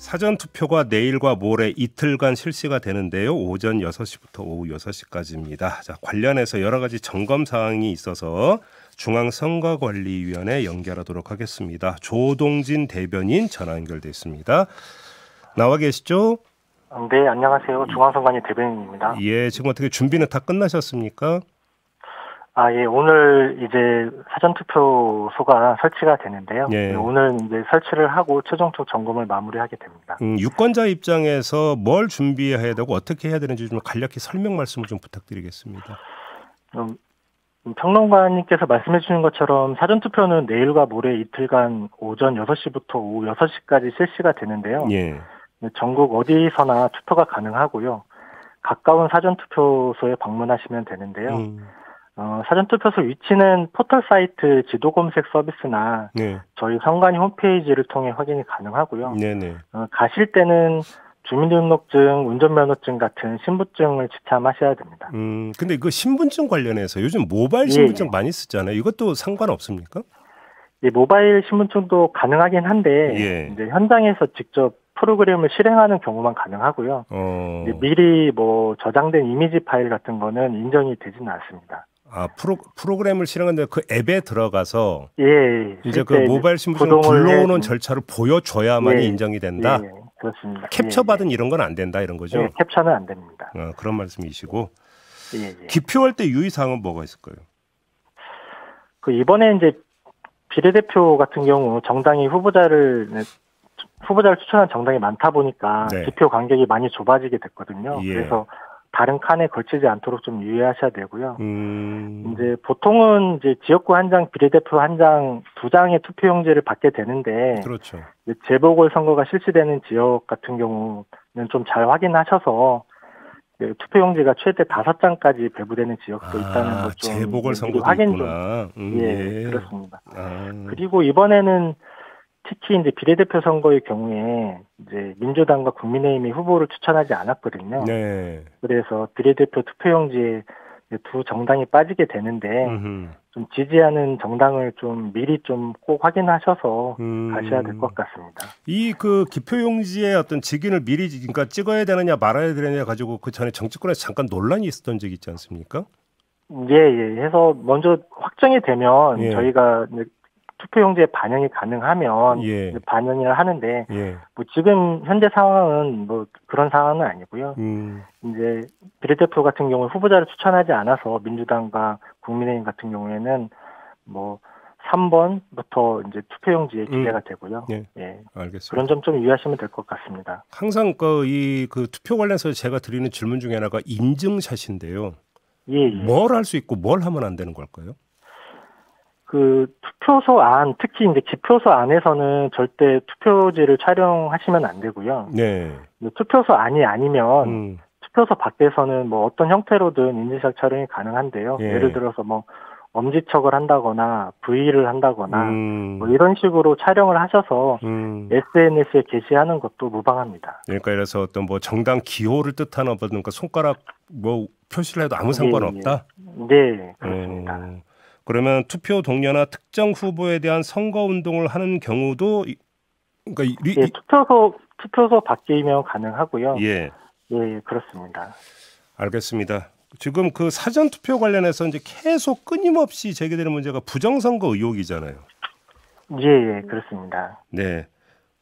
사전투표가 내일과 모레 이틀간 실시가 되는데요. 오전 6시부터 오후 6시까지입니다. 자, 관련해서 여러 가지 점검 사항이 있어서 중앙선거관리위원회 연결하도록 하겠습니다. 조동진 대변인 전화 연결돼 있습니다. 나와 계시죠? 네, 안녕하세요. 중앙선관위 대변인입니다. 예, 지금 어떻게 준비는 다 끝나셨습니까? 예, 오늘 이제 사전투표소가 설치가 되는데요. 예. 네, 오늘 이제 설치를 하고 최종적 점검을 마무리하게 됩니다. 유권자 입장에서 뭘 준비해야 되고 어떻게 해야 되는지 좀 간략히 설명 말씀을 좀 부탁드리겠습니다. 평론가님께서 말씀해 주신 것처럼 사전투표는 내일과 모레 이틀간 오전 6시부터 오후 6시까지 실시가 되는데요. 예. 전국 어디서나 투표가 가능하고요. 가까운 사전투표소에 방문하시면 되는데요. 사전투표소 위치는 포털 사이트 지도 검색 서비스나 네. 저희 선관위 홈페이지를 통해 확인이 가능하고요. 네네. 가실 때는 주민등록증, 운전면허증 같은 신분증을 지참하셔야 됩니다. 근데 그 신분증 관련해서 요즘 모바일 신분증 많이 쓰잖아요. 이것도 상관없습니까? 예, 모바일 신분증도 가능하긴 한데 이제 현장에서 직접 프로그램을 실행하는 경우만 가능하고요. 미리 뭐 저장된 이미지 파일 같은 거는 인정이 되지는 않습니다. 프로그램을 실행하는데 그 앱에 들어가서 이제 그 모바일 신분증 불러오는 절차를 보여줘야만이 인정이 된다. 예, 그렇습니다. 캡처 받은 이런 건 안 된다 이런 거죠? 네, 캡처는 안 됩니다. 그런 말씀이시고 예. 기표할 때 유의사항은 뭐가 있을까요? 이번에 이제 비례대표 같은 경우 정당이 후보자를 추천한 정당이 많다 보니까 기표 간격이 많이 좁아지게 됐거든요. 그래서 다른 칸에 걸치지 않도록 좀 유의하셔야 되고요. 이제 보통은 이제 지역구 한 장, 비례대표 한 장, 두 장의 투표용지를 받게 되는데, 그렇죠. 재보궐선거가 실시되는 지역 같은 경우는 좀 잘 확인하셔서 투표용지가 최대 5장까지 배부되는 지역도 있다는 것 좀 재보궐선거도 확인 있구나. 그렇습니다. 그리고 이번에는 특히 이제 비례대표 선거의 경우에 이제 민주당과 국민의힘이 후보를 추천하지 않았거든요. 네. 그래서 비례대표 투표용지에 두 정당이 빠지게 되는데 좀 지지하는 정당을 좀 미리 좀 꼭 확인하셔서 가셔야 될 것 같습니다. 이 그 기표용지에 어떤 직인을 미리 그러니까 찍어야 되느냐 말아야 되느냐 가지고 그 전에 정치권에서 잠깐 논란이 있었던 적이 있지 않습니까? 예. 해서 먼저 확정이 되면 저희가 투표용지에 반영이 가능하면 반영을 하는데 뭐 지금 현재 상황은 뭐 그런 상황은 아니고요. 이제 비례대표 같은 경우 후보자를 추천하지 않아서 민주당과 국민의힘 같은 경우에는 뭐 3번부터 이제 투표용지에 기재가 되고요. 알겠습니다. 그런 점 좀 유의하시면 될 것 같습니다. 항상 그 투표 관련해서 제가 드리는 질문 중에 하나가 인증샷인데요. 뭘 할 수 있고 뭘 하면 안 되는 걸까요? 투표소 안, 특히 이제 기표소 안에서는 절대 투표지를 촬영하시면 안 되고요. 투표소 안이 아니면 투표소 밖에서는 뭐 어떤 형태로든 인증샷 촬영이 가능한데요. 예를 들어서 뭐 엄지척을 한다거나 V를 한다거나 뭐 이런 식으로 촬영을 하셔서 SNS에 게시하는 것도 무방합니다. 그러니까 이래서 어떤 뭐 정당 기호를 뜻하는 그러니까 손가락 뭐 표시를 해도 아무 상관없다? 네, 그렇습니다. 그러면 투표 동료나 특정 후보에 대한 선거 운동을 하는 경우도 그러니까 투표소 밖이면 가능하고요. 그렇습니다. 알겠습니다. 지금 그 사전 투표 관련해서 이제 계속 끊임없이 제기되는 문제가 부정선거 의혹이잖아요. 그렇습니다. 네.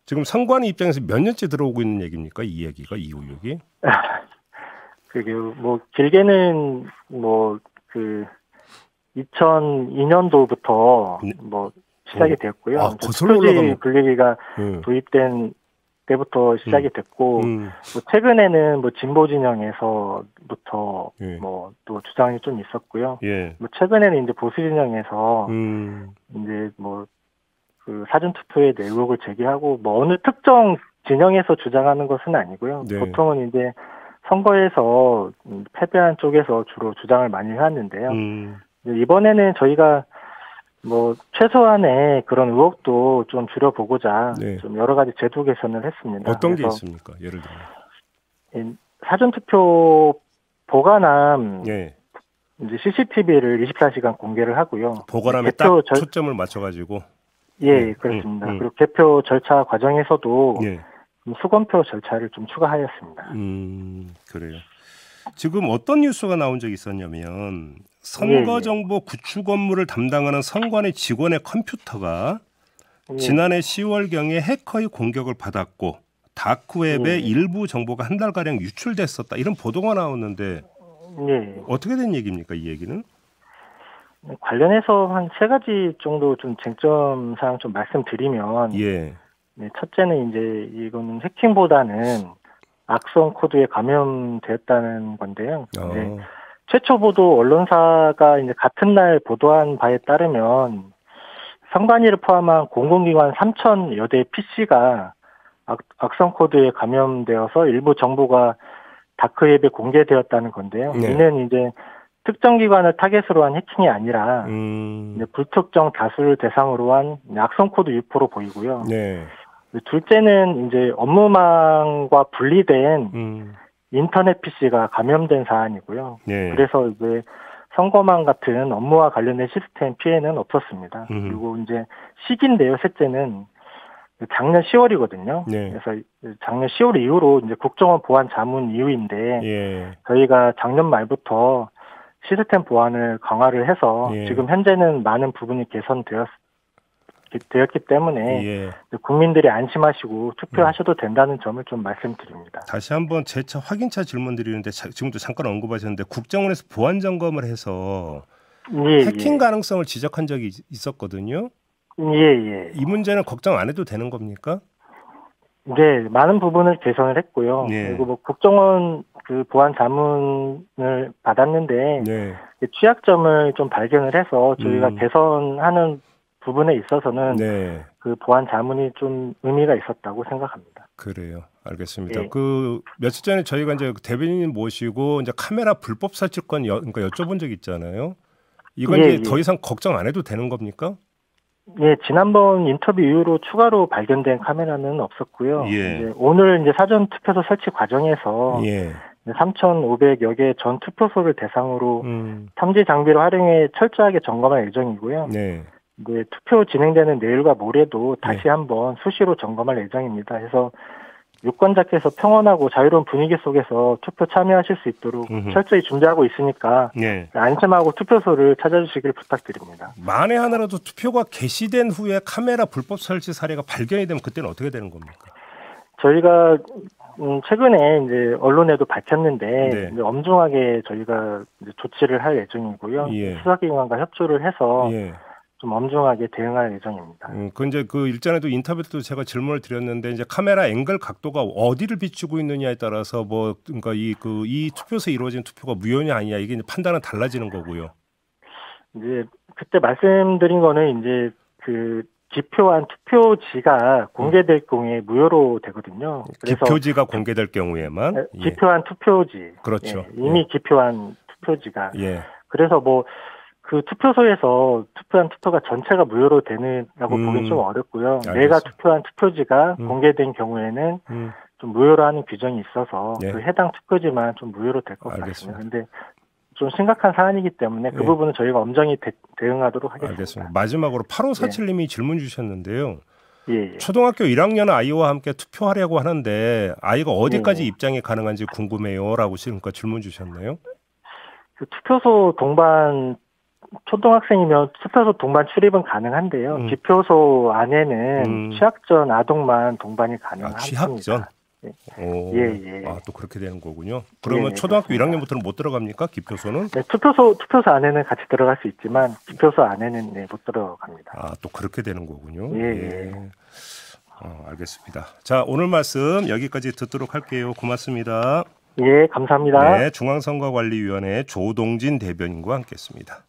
지금 선관위 입장에서 몇 년째 들어오고 있는 얘기입니까? 이 얘기가, 이 의혹이? 그게 뭐 길게는 2002년도부터 뭐 시작이 됐고요. 투표지 분리기가 도입된 때부터 시작이 됐고, 뭐 최근에는 뭐 진보 진영에서부터 뭐 또 주장이 좀 있었고요. 뭐 최근에는 이제 보수 진영에서 이제 뭐 그 사전 투표에 대해 의혹을 제기하고 뭐 어느 특정 진영에서 주장하는 것은 아니고요. 보통은 이제 선거에서 패배한 쪽에서 주로 주장을 많이 해왔는데요. 이번에는 저희가 뭐 최소한의 그런 의혹도 좀 줄여보고자 좀 여러 가지 제도 개선을 했습니다. 어떤 게 있습니까? 예를 들면 사전투표 보관함 이제 CCTV를 24시간 공개를 하고요. 보관함에 딱 초점을 맞춰가지고 그렇습니다. 그리고 개표 절차 과정에서도 수검표 절차를 좀 추가하였습니다. 그래요. 지금 어떤 뉴스가 나온 적이 있었냐면 선거정보 구축 업무를 담당하는 선관위 직원의 컴퓨터가 지난해 10월경에 해커의 공격을 받았고 다크웹의 일부 정보가 한 달가량 유출됐었다. 이런 보도가 나왔는데 어떻게 된 얘기입니까? 이 얘기는? 관련해서 한 3가지 정도 좀 쟁점 사항 좀 말씀드리면 첫째는 이제 이거는 해킹보다는 악성 코드에 감염되었다는 건데요. 최초 보도 언론사가 이제 같은 날 보도한 바에 따르면 선관위를 포함한 공공기관 3,000여 대 PC가 악성 코드에 감염되어서 일부 정보가 다크웹에 공개되었다는 건데요. 이는 이제 특정 기관을 타겟으로 한 해킹이 아니라 이제 불특정 다수를 대상으로 한 악성 코드 유포로 보이고요. 둘째는 이제 업무망과 분리된 인터넷 PC가 감염된 사안이고요. 그래서 이제 선거망 같은 업무와 관련된 시스템 피해는 없었습니다. 그리고 이제 시기인데요. 셋째는 작년 10월이거든요. 그래서 작년 10월 이후로 이제 국정원 보안 자문 이후인데 저희가 작년 말부터 시스템 보안을 강화를 해서 지금 현재는 많은 부분이 개선되었기 때문에 국민들이 안심하시고 투표하셔도 된다는 점을 좀 말씀드립니다. 다시 한번 재차 확인차 질문 드리는데 지금도 잠깐 언급하셨는데 국정원에서 보안 점검을 해서 해킹 가능성을 지적한 적이 있었거든요. 이 문제는 걱정 안 해도 되는 겁니까? 네, 많은 부분을 개선을 했고요. 그리고 뭐 국정원 그 보안 자문을 받았는데 취약점을 좀 발견을 해서 저희가 개선하는 부분에 있어서는 그 보안 자문이 좀 의미가 있었다고 생각합니다. 그래요. 알겠습니다. 그 며칠 전에 저희가 이제 대변인 모시고 이제 카메라 불법 설치권 그러니까 여쭤본 적 있잖아요. 이건 이제 더 이상 걱정 안 해도 되는 겁니까? 지난번 인터뷰 이후로 추가로 발견된 카메라는 없었고요. 이제 오늘 이제 사전 투표소 설치 과정에서 3,500여 개 전 투표소를 대상으로 탐지 장비를 활용해 철저하게 점검할 예정이고요. 이제 투표 진행되는 내일과 모레도 다시 한번 수시로 점검할 예정입니다. 그래서 유권자께서 평온하고 자유로운 분위기 속에서 투표 참여하실 수 있도록 철저히 준비하고 있으니까 안심하고 투표소를 찾아주시길 부탁드립니다. 만에 하나라도 투표가 개시된 후에 카메라 불법 설치 사례가 발견이 되면 그때는 어떻게 되는 겁니까? 저희가 최근에 이제 언론에도 밝혔는데 이제 엄중하게 저희가 이제 조치를 할 예정이고요. 수사기관과 협조를 해서 좀 엄중하게 대응할 예정입니다. 그 이제 그 일전에도 인터뷰 때도 제가 질문을 드렸는데 이제 카메라 앵글 각도가 어디를 비추고 있느냐에 따라서 뭐 그러니까 이 투표소에 이루어진 투표가 무효냐 아니냐 이게 이제 판단은 달라지는 거고요. 이제 그때 말씀드린 거는 이제 그 기표한 투표지가 공개될 경우에 무효로 되거든요. 그래서 기표지가 공개될 경우에만 기표한 투표지. 그렇죠. 이미 기표한 투표지가. 그래서 뭐 그 투표소에서 투표한 투표가 전체가 무효로 되느라고 보기 좀 어렵고요. 내가 투표한 투표지가 공개된 경우에는 좀 무효로 하는 규정이 있어서 그 해당 투표지만 좀 무효로 될 것 같습니다. 그런데 좀 심각한 사안이기 때문에 그 부분은 저희가 엄정히 대응하도록 하겠습니다. 알겠습니다. 마지막으로 8547님이 질문 주셨는데요. 초등학교 1학년 아이와 함께 투표하려고 하는데 아이가 어디까지 입장이 가능한지 궁금해요라고 그러니까 질문 주셨네요. 그 투표소 동반 초등학생이면 투표소 동반 출입은 가능한데요. 기표소 안에는 취학전 아동만 동반이 가능합니다. 취학전? 또 그렇게 되는 거군요. 그러면 초등학교 1학년부터는 못 들어갑니까? 기표소는? 네, 투표소 안에는 같이 들어갈 수 있지만 기표소 안에는 못 들어갑니다. 또 그렇게 되는 거군요. 알겠습니다. 자, 오늘 말씀 여기까지 듣도록 할게요. 고맙습니다. 감사합니다. 중앙선거관리위원회 조동진 대변인과 함께했습니다.